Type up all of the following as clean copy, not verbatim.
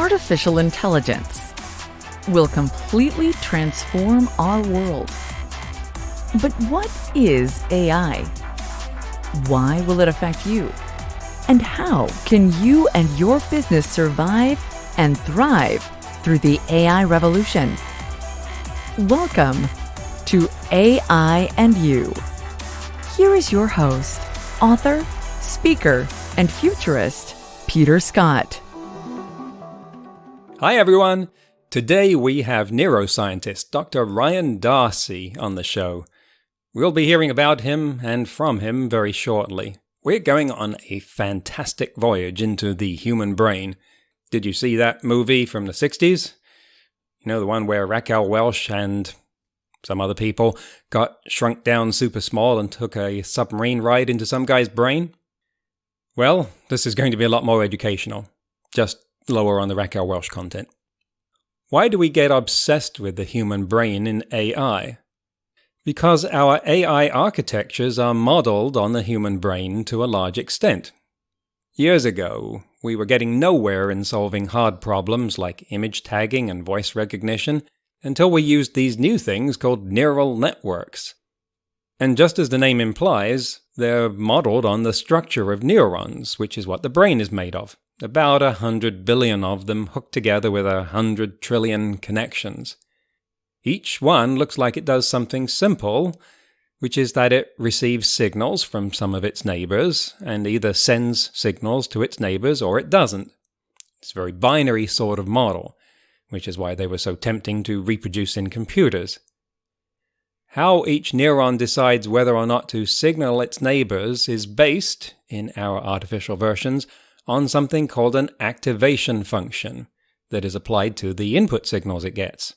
artificial intelligence will completely transform our world. But what is AI? Why will it affect you? And how can you and your business survive and thrive through the AI revolution? Welcome to AI and You. Here is your host, author, speaker, and futurist, Peter Scott. Hi everyone. Today we have neuroscientist Dr. Ryan Darcy on the show. We'll be hearing about him and from him very shortly. We're going on a fantastic voyage into the human brain. Did you see that movie from the 60s? You know, the one where Raquel Welch and some other people got shrunk down super small and took a submarine ride into some guy's brain? Well, this is going to be a lot more educational, just lower on the Raquel Welch content. Why do we get obsessed with the human brain in AI? Because our AI architectures are modeled on the human brain to a large extent. Years ago, we were getting nowhere in solving hard problems like image tagging and voice recognition until we used these new things called neural networks. And just as the name implies, they're modeled on the structure of neurons, which is what the brain is made of. About 100 billion of them hooked together with 100 trillion connections. Each one looks like it does something simple, which is that it receives signals from some of its neighbors and either sends signals to its neighbors or it doesn't. It's a very binary sort of model, which is why they were so tempting to reproduce in computers. How each neuron decides whether or not to signal its neighbors is based, in our artificial versions, on something called an activation function that is applied to the input signals it gets.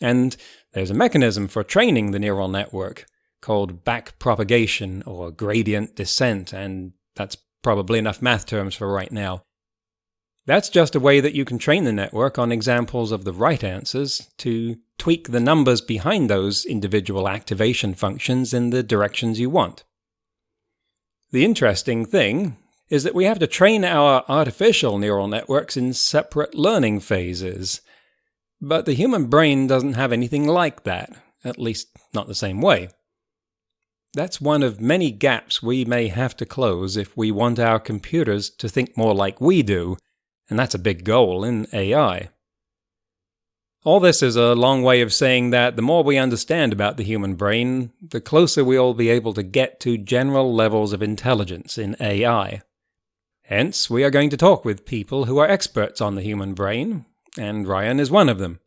And there's a mechanism for training the neural network called backpropagation or gradient descent, and that's probably enough math terms for right now. That's just a way that you can train the network on examples of the right answers to tweak the numbers behind those individual activation functions in the directions you want. The interesting thing is that we have to train our artificial neural networks in separate learning phases. But the human brain doesn't have anything like that, at least not the same way. That's one of many gaps we may have to close if we want our computers to think more like we do, and that's a big goal in AI. All this is a long way of saying that the more we understand about the human brain, the closer we'll be able to get to general levels of intelligence in AI. Hence, we are going to talk with people who are experts on the human brain, and Ryan is one of them.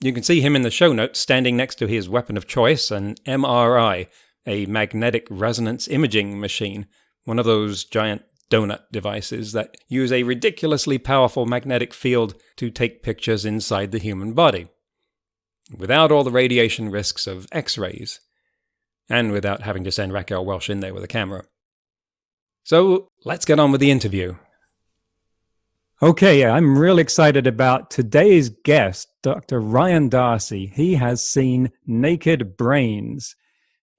You can see him in the show notes standing next to his weapon of choice, an MRI, a magnetic resonance imaging machine, one of those giant donut devices that use a ridiculously powerful magnetic field to take pictures inside the human body, without all the radiation risks of X-rays, and without having to send Raquel Welch in there with a camera. So let's get on with the interview. Okay, I'm really excited about today's guest, Dr. Ryan Darcy. He has seen naked brains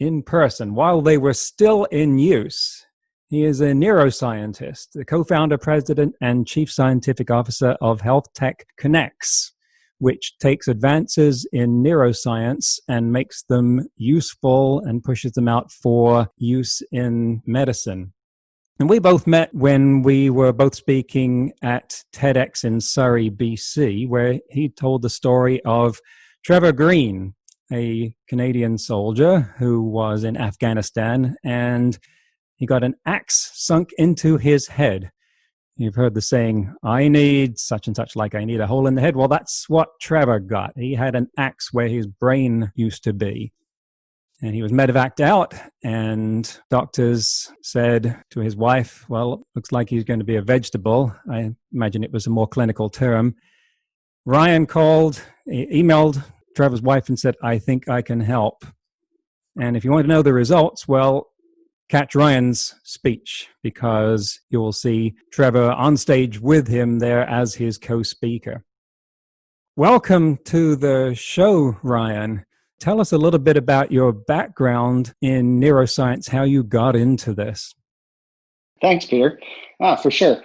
in person while they were still in use. He is a neuroscientist, the co-founder, president, and chief scientific officer of HealthTech Connex, which takes advances in neuroscience and makes them useful and pushes them out for use in medicine. And we both met when we were both speaking at TEDx in Surrey BC, where he told the story of Trevor Greene, a Canadian soldier who was in Afghanistan, and he got an axe sunk into his head. You've heard the saying, I need such and such, like I need a hole in the head. Well, that's what Trevor got. He had an axe where his brain used to be. And he was medevaced out, and doctors said to his wife, well, looks like he's going to be a vegetable. I imagine it was a more clinical term. Ryan emailed Trevor's wife and said, I think I can help. And if you want to know the results, well, catch Ryan's speech, because you will see Trevor on stage with him there as his co-speaker. Welcome to the show, Ryan. Tell us a little bit about your background in neuroscience, how you got into this. Thanks, Peter. For sure.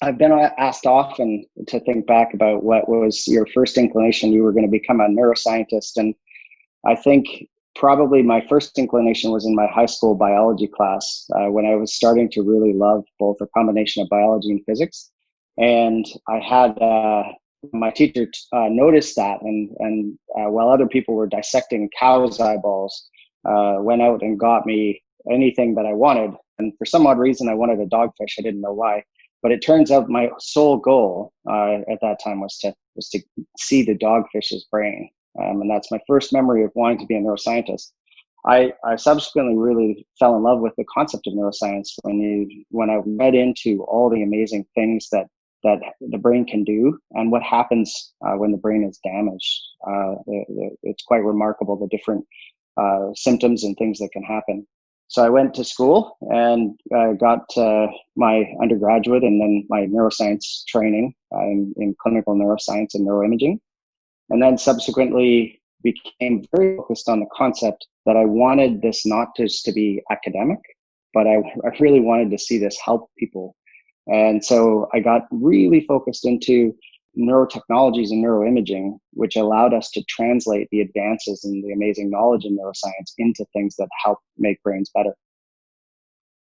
I've been asked often to think back about what was your first inclination you were going to become a neuroscientist. And I think probably my first inclination was in my high school biology class when I was starting to really love both a combination of biology and physics. And I had my teacher noticed that, and while other people were dissecting cows' eyeballs, went out and got me anything that I wanted. And for some odd reason, I wanted a dogfish. I didn't know why. But it turns out my sole goal at that time was to see the dogfish's brain. And that's my first memory of wanting to be a neuroscientist. I subsequently really fell in love with the concept of neuroscience when I read into all the amazing things that the brain can do and what happens when the brain is damaged. It's quite remarkable, the different symptoms and things that can happen. So I went to school and got my undergraduate and then my neuroscience training in clinical neuroscience and neuroimaging. And then subsequently became very focused on the concept that I wanted this not just to be academic, but I really wanted to see this help people. And so I got really focused into neurotechnologies and neuroimaging, which allowed us to translate the advances and the amazing knowledge in neuroscience into things that help make brains better.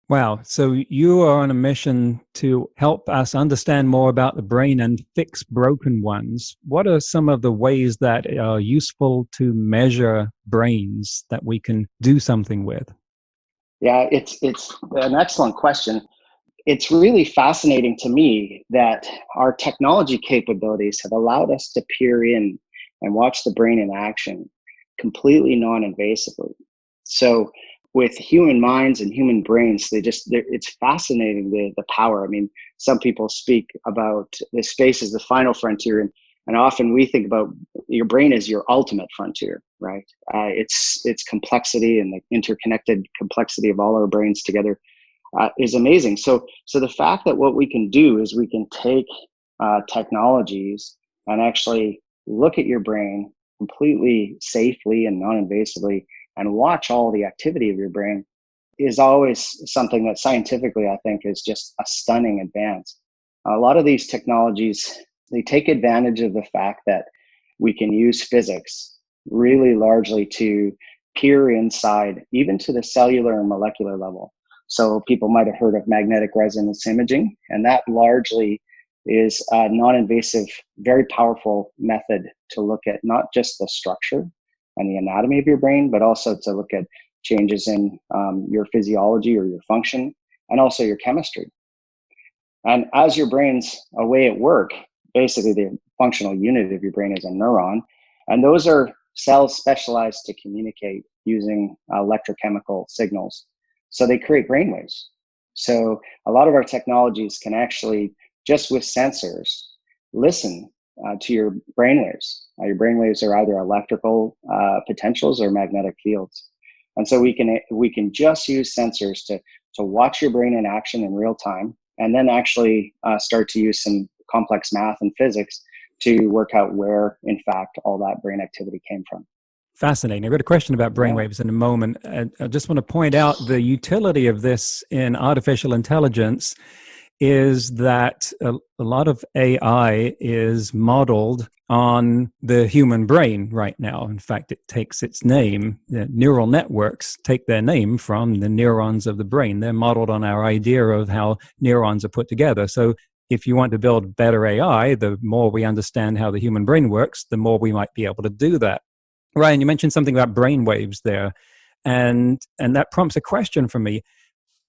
Wow. So you are on a mission to help us understand more about the brain and fix broken ones. What are some of the ways that are useful to measure brains that we can do something with? Yeah, it's an excellent question. It's really fascinating to me that our technology capabilities have allowed us to peer in and watch the brain in action completely non-invasively. So with human minds and human brains, it's fascinating, the power. I mean, some people speak about the space as the final frontier, and often we think about your brain as your ultimate frontier, right? Its complexity and the interconnected complexity of all our brains together is amazing. So the fact that what we can do is we can take technologies and actually look at your brain completely safely and non-invasively and watch all the activity of your brain is always something that scientifically I think is just a stunning advance. A lot of these technologies, they take advantage of the fact that we can use physics really largely to peer inside, even to the cellular and molecular level. So people might have heard of magnetic resonance imaging, and that largely is a non-invasive, very powerful method to look at not just the structure and the anatomy of your brain, but also to look at changes in your physiology or your function, and also your chemistry. And as your brain's away at work, basically the functional unit of your brain is a neuron, and those are cells specialized to communicate using electrochemical signals. So they create brainwaves. So a lot of our technologies can actually, just with sensors, listen to your brainwaves. Your brainwaves are either electrical potentials or magnetic fields. And so we can just use sensors to watch your brain in action in real time, and then actually start to use some complex math and physics to work out where, in fact, all that brain activity came from. Fascinating. I've got a question about brainwaves in a moment. I just want to point out the utility of this in artificial intelligence is that a lot of AI is modeled on the human brain right now. In fact, it takes its name. The neural networks take their name from the neurons of the brain. They're modeled on our idea of how neurons are put together. So if you want to build better AI, the more we understand how the human brain works, the more we might be able to do that. Ryan, you mentioned something about brainwaves there, and that prompts a question for me.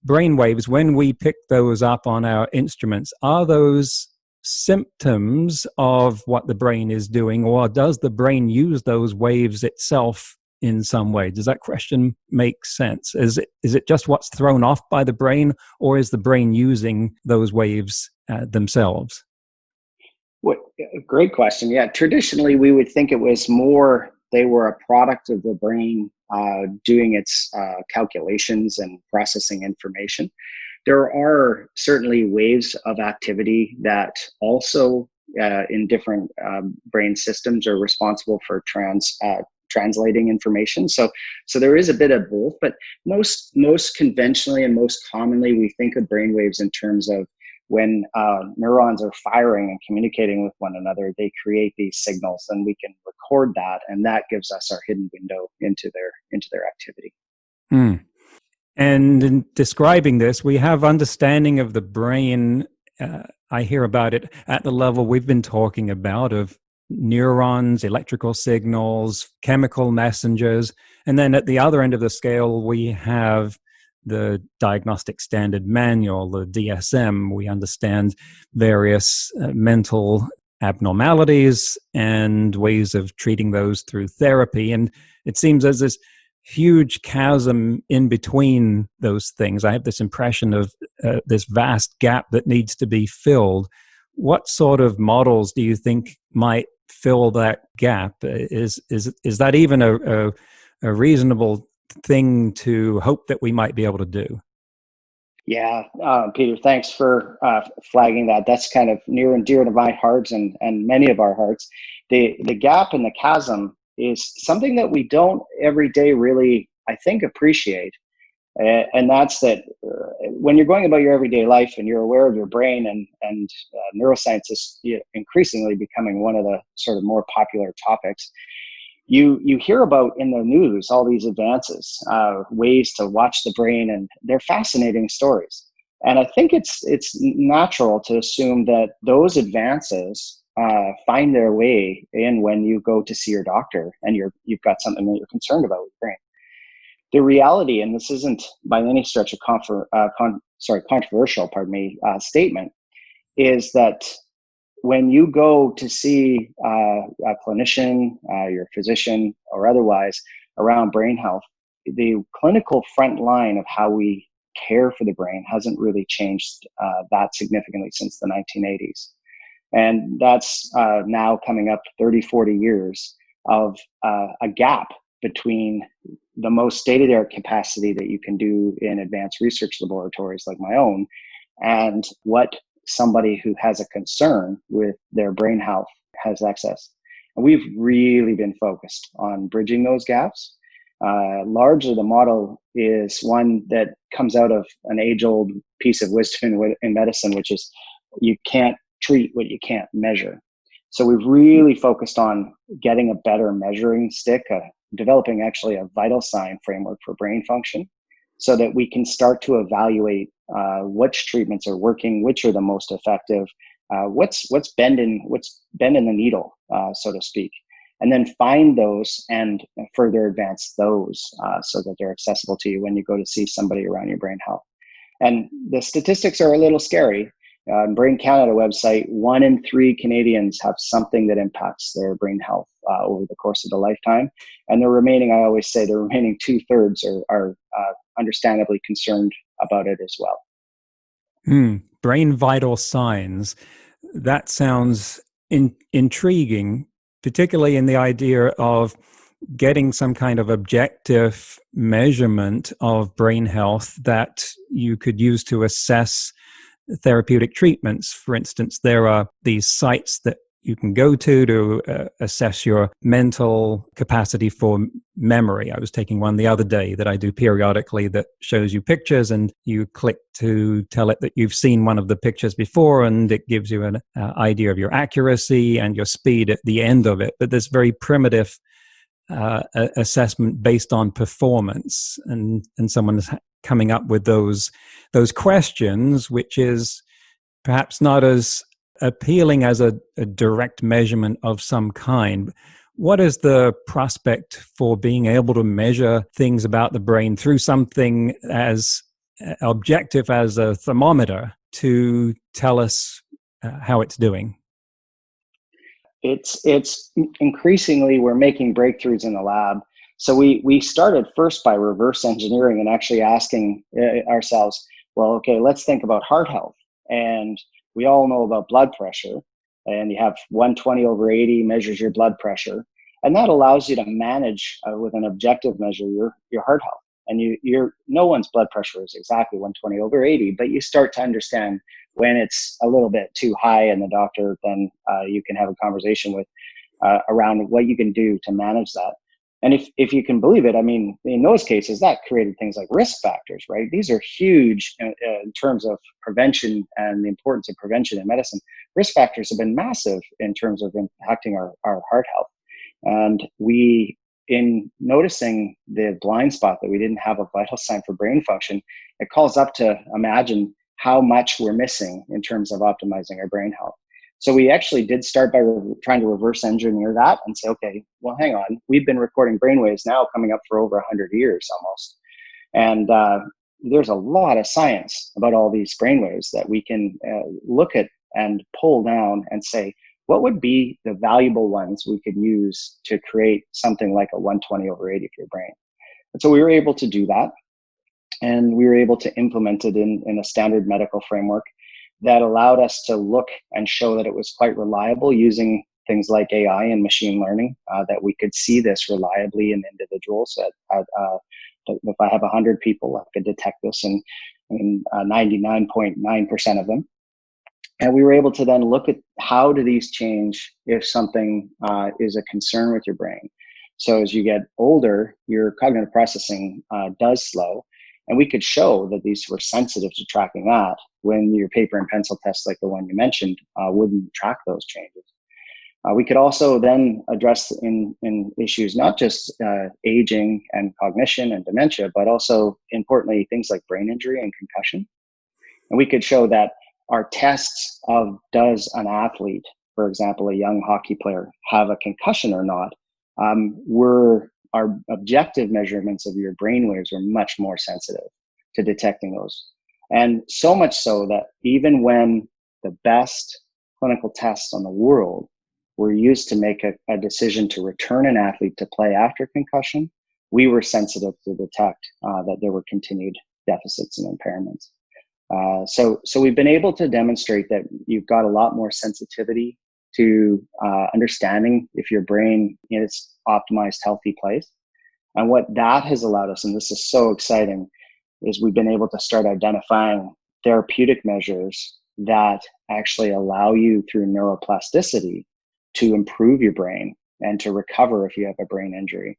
Brainwaves, when we pick those up on our instruments, are those symptoms of what the brain is doing, or does the brain use those waves itself in some way? Does that question make sense? Is it just what's thrown off by the brain, or is the brain using those waves themselves? What a great question. Yeah, traditionally we would think it was more they were a product of the brain doing its calculations and processing information. There are certainly waves of activity that also in different brain systems are responsible for translating information. So there is a bit of both, but most conventionally and most commonly we think of brainwaves in terms of when neurons are firing and communicating with one another, they create these signals, and we can record that, and that gives us our hidden window into their activity. Hmm. And in describing this, we have understanding of the brain. I hear about it at the level we've been talking about of neurons, electrical signals, chemical messengers. And then at the other end of the scale, we have the Diagnostic Standard Manual, the DSM. We understand various mental abnormalities and ways of treating those through therapy. And it seems as this huge chasm in between those things. I have this impression of this vast gap that needs to be filled. What sort of models do you think might fill that gap? Is that even a reasonable thing to hope that we might be able to do? Yeah, Peter, thanks for flagging that. That's kind of near and dear to my heart and many of our hearts. The gap and the chasm is something that we don't every day really, I think, appreciate. And that's that when you're going about your everyday life and you're aware of your brain, and neuroscience is increasingly becoming one of the sort of more popular topics, you hear about in the news all these advances, ways to watch the brain, and they're fascinating stories. And I think it's natural to assume that those advances find their way in when you go to see your doctor and you've got something that you're concerned about with your brain. The reality, and this isn't by any stretch of controversial, statement, is that when you go to see a clinician, your physician, or otherwise around brain health, the clinical front line of how we care for the brain hasn't really changed that significantly since the 1980s. And that's now coming up 30, 40 years of a gap between the most state-of-the-art capacity that you can do in advanced research laboratories like my own, and what somebody who has a concern with their brain health has access. And we've really been focused on bridging those gaps. Largely, the model is one that comes out of an age-old piece of wisdom in medicine, which is you can't treat what you can't measure. So we've really focused on getting a better measuring stick, developing actually a vital sign framework for brain function, so that we can start to evaluate which treatments are working, which are the most effective, what's bending the needle, so to speak, and then find those and further advance those so that they're accessible to you when you go to see somebody around your brain health. And the statistics are a little scary. Brain Canada website, 1 in 3 Canadians have something that impacts their brain health over the course of the lifetime. And the remaining, I always say, the remaining 2/3 are understandably concerned about it as well. Brain vital signs. That sounds intriguing, particularly in the idea of getting some kind of objective measurement of brain health that you could use to assess therapeutic treatments. For instance, there are these sites that you can go to assess your mental capacity for memory. I was taking one the other day that I do periodically that shows you pictures, and you click to tell it that you've seen one of the pictures before, and it gives you an idea of your accuracy and your speed at the end of it. But this very primitive assessment based on performance, and someone's coming up with those questions, which is perhaps not as appealing as a direct measurement of some kind. What is the prospect for being able to measure things about the brain through something as objective as a thermometer to tell us how it's doing? It's increasingly, we're making breakthroughs in the lab. So we started first by reverse engineering and actually asking ourselves, well, okay, let's think about heart health. And we all know about blood pressure, and you have 120/80 measures your blood pressure. And that allows you to manage with an objective measure your heart health. And no one's blood pressure is exactly 120/80, but you start to understand when it's a little bit too high, and the doctor then you can have a conversation with around what you can do to manage that. And if you can believe it, I mean, in those cases, that created things like risk factors, right? These are huge in terms of prevention and the importance of prevention in medicine. Risk factors have been massive in terms of impacting our heart health. And we, in noticing the blind spot that we didn't have a vital sign for brain function, it calls up to imagine how much we're missing in terms of optimizing our brain health. So we actually did start by trying to reverse engineer that and say, okay, well, hang on. We've been recording brainwaves now coming up for over 100 years almost. And there's a lot of science about all these brainwaves that we can look at and pull down and say, what would be the valuable ones we could use to create something like a 120/80 for your brain? And so we were able to do that. And we were able to implement it in a standard medical framework that allowed us to look and show that it was quite reliable using things like AI and machine learning, that we could see this reliably in individuals. If I have 100 people, I could detect this in 99.9% of them. And we were able to then look at how do these change if something is a concern with your brain. So as you get older, your cognitive processing does slow. And we could show that these were sensitive to tracking that when your paper and pencil tests like the one you mentioned wouldn't track those changes. We could also then address in issues, not just aging and cognition and dementia, but also importantly, things like brain injury and concussion. And we could show that our tests of does an athlete, for example, a young hockey player, have a concussion or not, our objective measurements of your brain waves were much more sensitive to detecting those. And so much so that even when the best clinical tests on the world were used to make a decision to return an athlete to play after concussion, we were sensitive to detect that there were continued deficits and impairments. So we've been able to demonstrate that you've got a lot more sensitivity to understanding if your brain is optimized, healthy place. And what that has allowed us, and this is so exciting, is we've been able to start identifying therapeutic measures that actually allow you through neuroplasticity to improve your brain and to recover if you have a brain injury.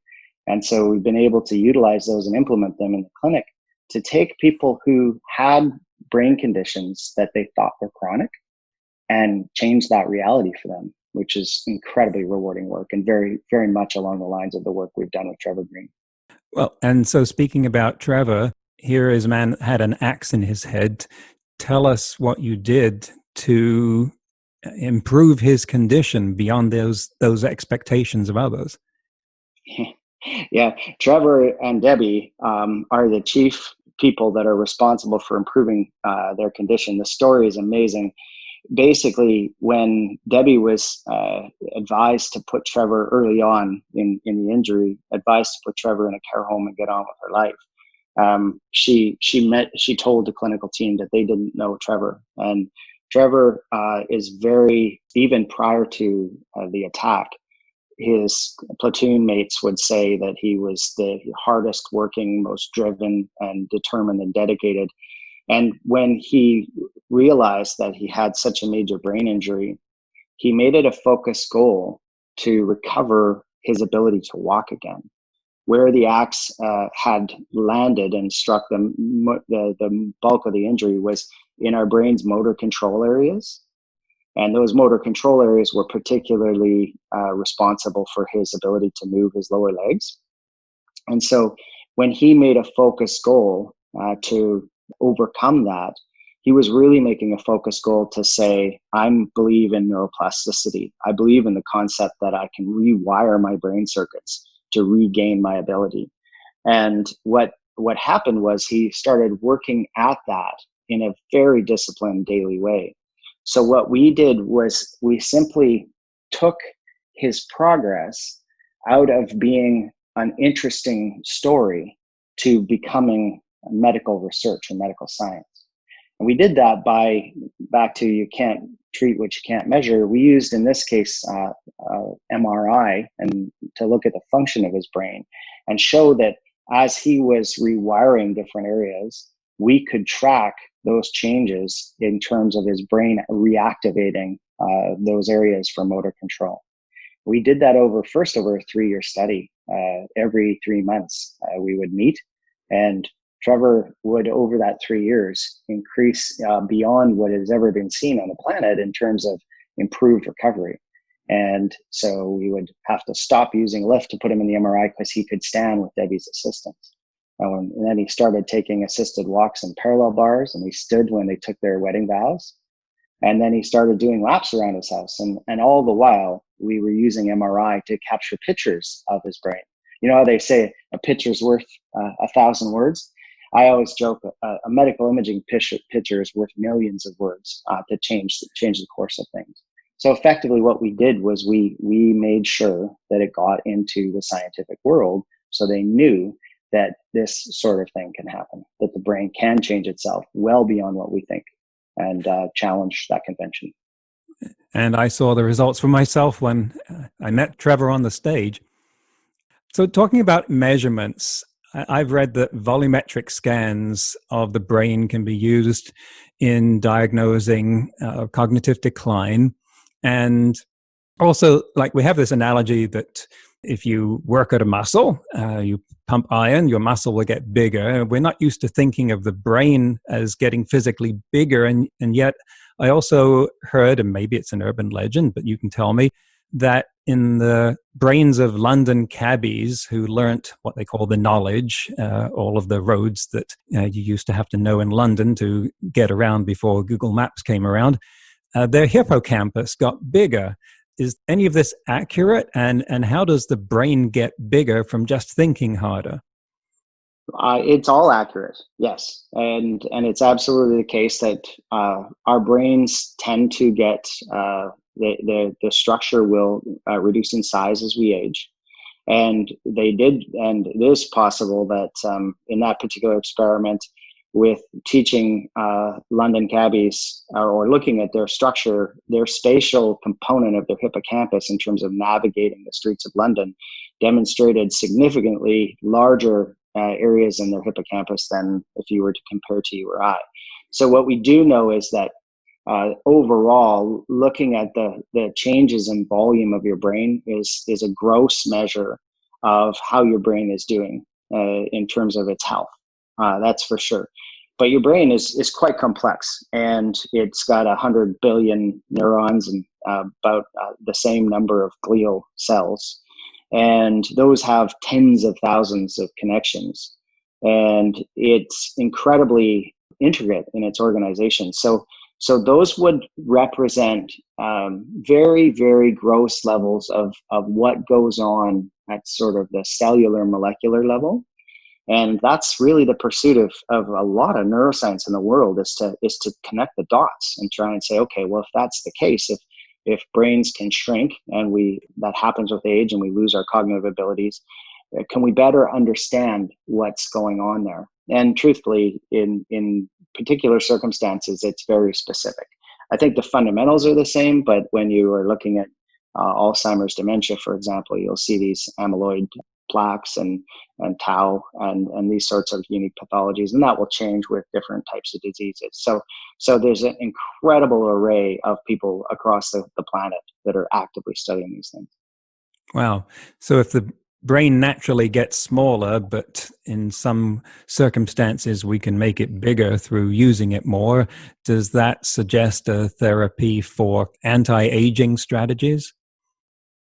And so we've been able to utilize those and implement them in the clinic to take people who had brain conditions that they thought were chronic and change that reality for them, which is incredibly rewarding work and very, very much along the lines of the work we've done with Trevor Greene. Well, and so speaking about Trevor, here is a man that had an axe in his head. Tell us what you did to improve his condition beyond those expectations of others. Yeah, Trevor and Debbie are the chief people that are responsible for improving their condition. The story is amazing. Basically, when Debbie was advised to put Trevor early on in the injury, advised to put Trevor in a care home and get on with her life, she told the clinical team that they didn't know Trevor. And Trevor is even prior to the attack, his platoon mates would say that he was the hardest working, most driven and determined and dedicated. And when he realized that he had such a major brain injury, he made it a focused goal to recover his ability to walk again. Where the axe had landed and struck the bulk of the injury was in our brain's motor control areas. And those motor control areas were particularly responsible for his ability to move his lower legs. And so when he made a focused goal to overcome that, he was really making a focused goal to say, I believe in neuroplasticity. I believe in the concept that I can rewire my brain circuits to regain my ability. And what happened was he started working at that in a very disciplined daily way. So what we did was we simply took his progress out of being an interesting story to becoming medical research and medical science. And we did that by, back to you can't treat what you can't measure. We used, in this case, MRI and to look at the function of his brain and show that as he was rewiring different areas, we could track those changes in terms of his brain reactivating those areas for motor control. We did that over a 3-year study. every 3 months, we would meet, and Trevor would, over that 3 years, increase beyond what has ever been seen on the planet in terms of improved recovery. And so we would have to stop using a lift to put him in the MRI because he could stand with Debbie's assistance. And then he started taking assisted walks in parallel bars, and he stood when they took their wedding vows. And then he started doing laps around his house. And all the while, we were using MRI to capture pictures of his brain. You know how they say a picture's worth 1,000 words? I always joke a medical imaging picture is worth millions of words to change the course of things. So effectively what we did was we made sure that it got into the scientific world so they knew that this sort of thing can happen, that the brain can change itself well beyond what we think, and challenge that convention. And I saw the results for myself when I met Trevor on the stage. So talking about measurements, I've read that volumetric scans of the brain can be used in diagnosing cognitive decline. And also, like, we have this analogy that if you work at a muscle, you pump iron, your muscle will get bigger. We're not used to thinking of the brain as getting physically bigger. And yet I also heard, and maybe it's an urban legend, but you can tell me, that in the brains of London cabbies who learnt what they call the knowledge, all of the roads that you used to have to know in London to get around before Google Maps came around, their hippocampus got bigger. Is any of this accurate? And how does the brain get bigger from just thinking harder? It's all accurate, yes. And it's absolutely the case that our brains tend to get, the structure will reduce in size as we age. And they did, and it is possible that in that particular experiment with teaching London cabbies or looking at their structure, their spatial component of their hippocampus in terms of navigating the streets of London demonstrated significantly larger areas in their hippocampus than if you were to compare to you or I. So what we do know is that overall, looking at the changes in volume of your brain is a gross measure of how your brain is doing in terms of its health. That's for sure. But your brain is quite complex, and it's got 100 billion neurons and about the same number of glial cells. And those have tens of thousands of connections. And it's incredibly intricate in its organization. So those would represent very, very gross levels of what goes on at sort of the cellular molecular level. And that's really the pursuit of a lot of neuroscience in the world is to connect the dots and try and say, okay, well, if that's the case, if brains can shrink and that happens with age and we lose our cognitive abilities, can we better understand what's going on there? And truthfully, in particular circumstances, it's very specific. I think the fundamentals are the same, but when you are looking at Alzheimer's dementia, for example, you'll see these amyloid plaques and tau and these sorts of unique pathologies, and that will change with different types of diseases. So there's an incredible array of people across the planet that are actively studying these things. Wow. So if the brain naturally gets smaller, but in some circumstances we can make it bigger through using it more, does that suggest a therapy for anti-aging strategies?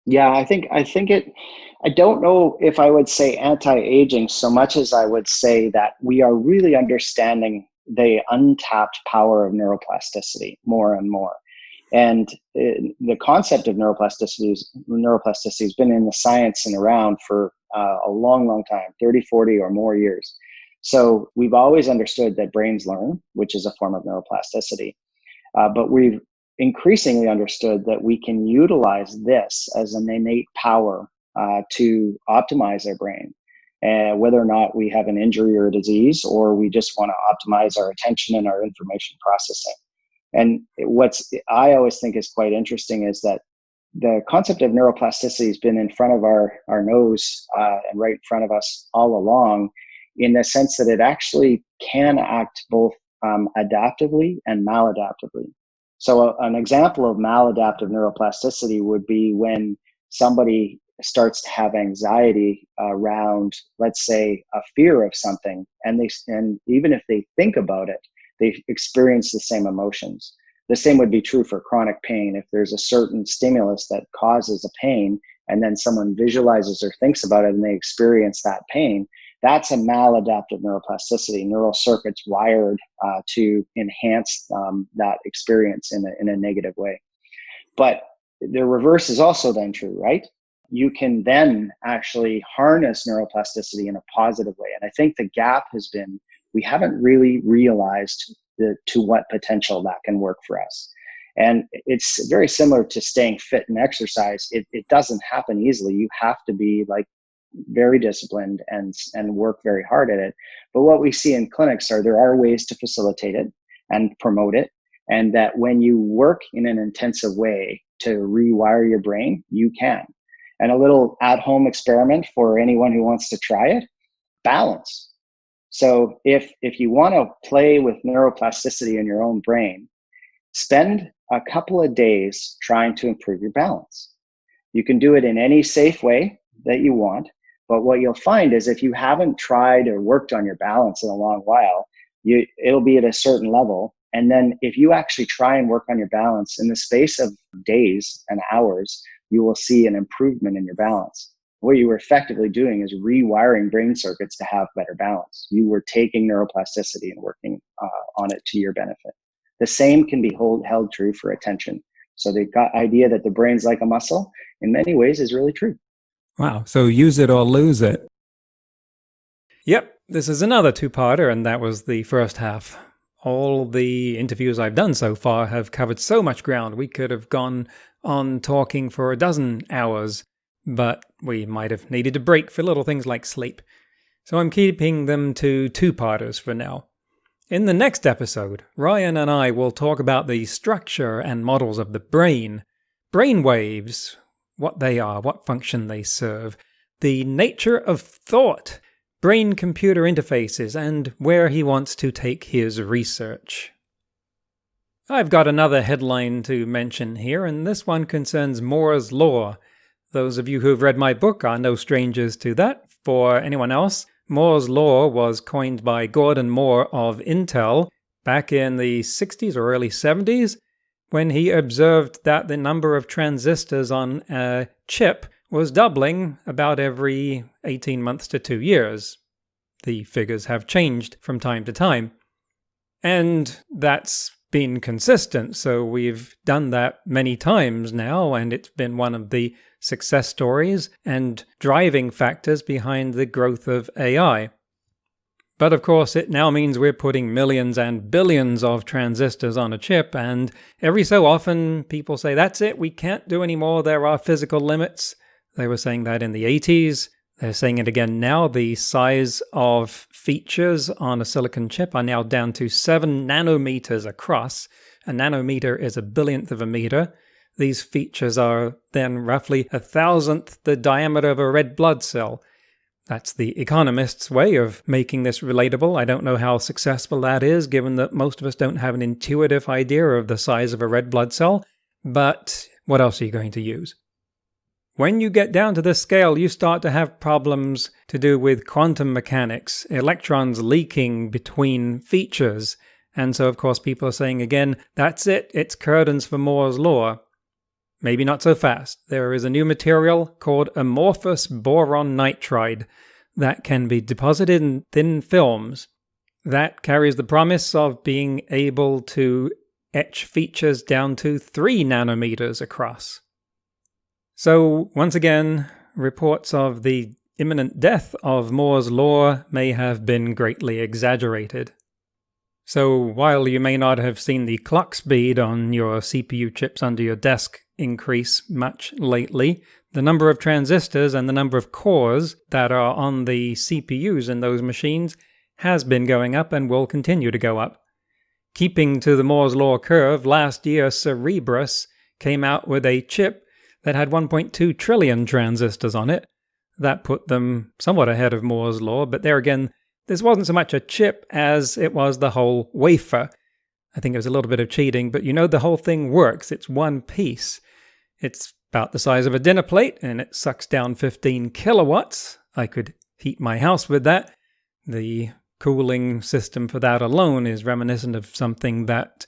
Yeah, I think I don't know if I would say anti-aging so much as I would say that we are really understanding the untapped power of neuroplasticity more and more. And the concept of neuroplasticity has been in the science and around for a long, long time, 30, 40 or more years. So we've always understood that brains learn, which is a form of neuroplasticity. But we've increasingly understood that we can utilize this as an innate power to optimize our brain, whether or not we have an injury or a disease, or we just want to optimize our attention and our information processing. And I always think is quite interesting is that the concept of neuroplasticity has been in front of our nose and right in front of us all along, in the sense that it actually can act both adaptively and maladaptively. So an example of maladaptive neuroplasticity would be when somebody starts to have anxiety around, let's say, a fear of something, and even if they think about it, they experience the same emotions. The same would be true for chronic pain. If there's a certain stimulus that causes a pain, and then someone visualizes or thinks about it and they experience that pain, that's a maladaptive neuroplasticity, neural circuits wired to enhance that experience in a negative way. But the reverse is also then true, right? You can then actually harness neuroplasticity in a positive way. And I think the gap has been, we haven't really realized to what potential that can work for us. And it's very similar to staying fit and exercise. It doesn't happen easily. You have to be like very disciplined and work very hard at it. But what we see in clinics there are ways to facilitate it and promote it. And that when you work in an intensive way to rewire your brain, you can. And a little at-home experiment for anyone who wants to try it: balance. So if you want to play with neuroplasticity in your own brain, spend a couple of days trying to improve your balance. You can do it in any safe way that you want, but what you'll find is if you haven't tried or worked on your balance in a long while, it'll be at a certain level. And then if you actually try and work on your balance in the space of days and hours, you will see an improvement in your balance. What you were effectively doing is rewiring brain circuits to have better balance. You were taking neuroplasticity and working on it to your benefit. The same can be held true for attention. So the idea that the brain's like a muscle, in many ways, is really true. Wow. So use it or lose it. Yep. This is another two-parter, and that was the first half. All the interviews I've done so far have covered so much ground. We could have gone on talking for 12 hours, but we might have needed a break for little things like sleep. So I'm keeping them to two-parters for now. In the next episode, Ryan and I will talk about the structure and models of the brain, brainwaves, what they are, what function they serve, the nature of thought, brain-computer interfaces, and where he wants to take his research. I've got another headline to mention here, and this one concerns Moore's Law. Those of you who have read my book are no strangers to that. For anyone else, Moore's Law was coined by Gordon Moore of Intel back in the 60s or early 70s, when he observed that the number of transistors on a chip was doubling about every 18 months to 2 years. The figures have changed from time to time. And that's been consistent, so we've done that many times now, and it's been one of the success stories and driving factors behind the growth of AI. But of course, it now means we're putting millions and billions of transistors on a chip, and every so often people say, that's it, we can't do any more, there are physical limits. They were saying that in the 80s. They're saying it again now. The size of features on a silicon chip are now down to 7 nanometers across. A nanometer is a billionth of a meter. These features are then roughly 1,000th the diameter of a red blood cell. That's the economist's way of making this relatable. I don't know how successful that is, given that most of us don't have an intuitive idea of the size of a red blood cell. But what else are you going to use? When you get down to this scale, you start to have problems to do with quantum mechanics, electrons leaking between features. And so, of course, people are saying again, that's it, it's curtains for Moore's Law. Maybe not so fast. There is a new material called amorphous boron nitride that can be deposited in thin films. That carries the promise of being able to etch features down to 3 nanometers across. So, once again, reports of the imminent death of Moore's Law may have been greatly exaggerated. So, while you may not have seen the clock speed on your CPU chips under your desk increase much lately, the number of transistors and the number of cores that are on the CPUs in those machines has been going up and will continue to go up. Keeping to the Moore's Law curve, last year Cerebras came out with a chip that had 1.2 trillion transistors on it. That put them somewhat ahead of Moore's Law, but there again, this wasn't so much a chip as it was the whole wafer. I think it was a little bit of cheating, but you know the whole thing works. It's one piece. It's about the size of a dinner plate, and it sucks down 15 kilowatts. I could heat my house with that. The cooling system for that alone is reminiscent of something that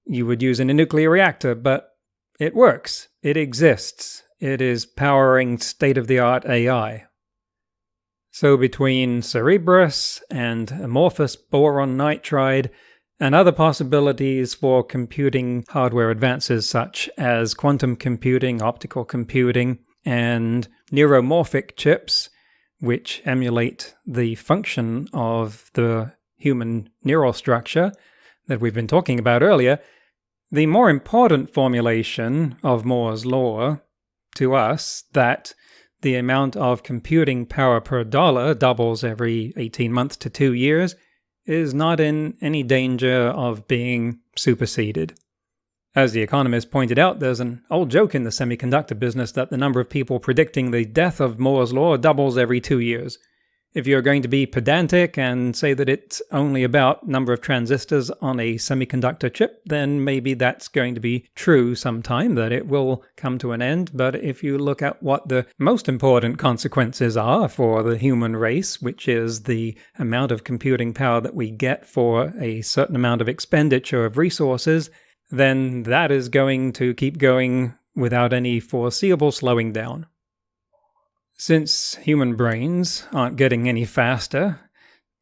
you would use in a nuclear reactor, but it works. It exists. It is powering state-of-the-art AI. So between Cerebrus and amorphous boron nitride and other possibilities for computing hardware advances such as quantum computing, optical computing, and neuromorphic chips, which emulate the function of the human neural structure that we've been talking about earlier, the more important formulation of Moore's law to us, that the amount of computing power per dollar doubles every 18 months to 2 years, is not in any danger of being superseded. As The Economist pointed out, there's an old joke in the semiconductor business that the number of people predicting the death of Moore's law doubles every 2 years. If you're going to be pedantic and say that it's only about number of transistors on a semiconductor chip, then maybe that's going to be true sometime, that it will come to an end. But if you look at what the most important consequences are for the human race, which is the amount of computing power that we get for a certain amount of expenditure of resources, then that is going to keep going without any foreseeable slowing down. Since human brains aren't getting any faster,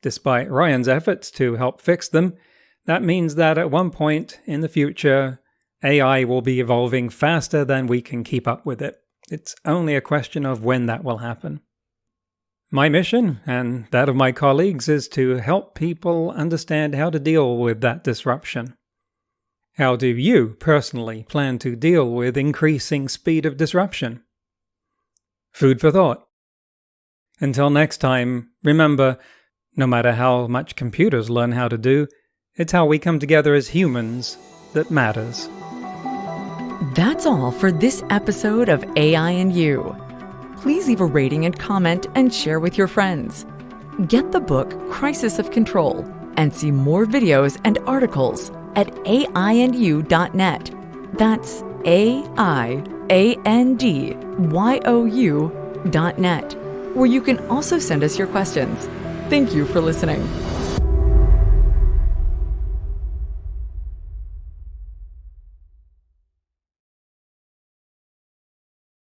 despite Ryan's efforts to help fix them, that means that at one point in the future, AI will be evolving faster than we can keep up with it. It's only a question of when that will happen. My mission, and that of my colleagues, is to help people understand how to deal with that disruption. How do you personally plan to deal with increasing speed of disruption? Food for thought. Until next time, remember, no matter how much computers learn how to do, it's how we come together as humans that matters. That's all for this episode of AI and You. Please leave a rating and comment and share with your friends. Get the book Crisis of Control and see more videos and articles at aiandyou.net. That's aiandyou.net, where you can also send us your questions. Thank you for listening.